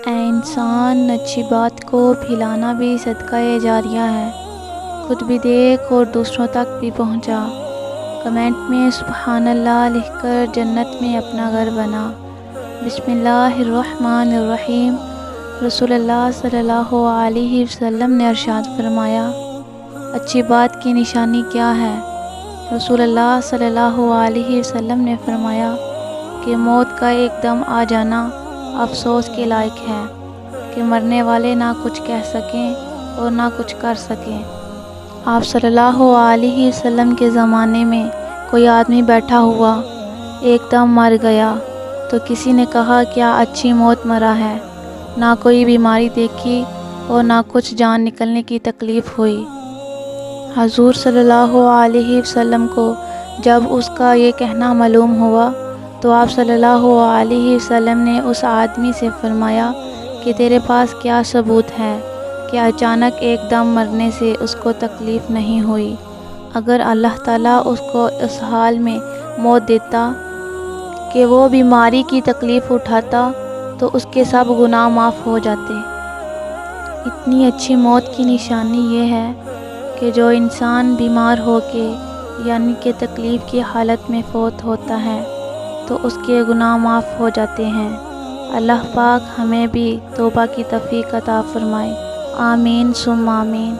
اے انسان، اچھی بات کو پھیلانا بھی صدقہ جاریہ ہے۔ خود بھی دیکھ اور دوسروں تک بھی پہنچا۔ کمنٹ میں سبحان اللہ لکھ کر جنت میں اپنا گھر بنا۔ بسم اللہ الرحمن الرحیم۔ رسول اللہ صلی اللہ علیہ وسلم نے ارشاد فرمایا، اچھی بات کی نشانی کیا ہے؟ رسول اللہ صلی اللہ علیہ وسلم نے فرمایا کہ موت کا ایک دم آ جانا افسوس کے لائق ہے کہ مرنے والے نہ کچھ کہہ سکیں اور نہ کچھ کر سکیں۔ آپ صلی اللہ علیہ وسلم کے زمانے میں کوئی آدمی بیٹھا ہوا ایک دم مر گیا تو کسی نے کہا کیا اچھی موت مرا ہے، نہ کوئی بیماری دیکھی اور نہ کچھ جان نکلنے کی تکلیف ہوئی۔ حضور صلی اللہ علیہ وسلم کو جب اس کا یہ کہنا معلوم ہوا تو آپ صلی اللہ علیہ وسلم نے اس آدمی سے فرمایا کہ تیرے پاس کیا ثبوت ہے کہ اچانک ایک دم مرنے سے اس کو تکلیف نہیں ہوئی؟ اگر اللہ تعالیٰ اس کو اس حال میں موت دیتا کہ وہ بیماری کی تکلیف اٹھاتا تو اس کے سب گناہ معاف ہو جاتے۔ اتنی اچھی موت کی نشانی یہ ہے کہ جو انسان بیمار ہو کے یعنی کہ تکلیف کی حالت میں فوت ہوتا ہے تو اس کے گناہ معاف ہو جاتے ہیں۔ اللہ پاک ہمیں بھی توبہ کی توفیق عطا فرمائے۔ آمین ثم آمین۔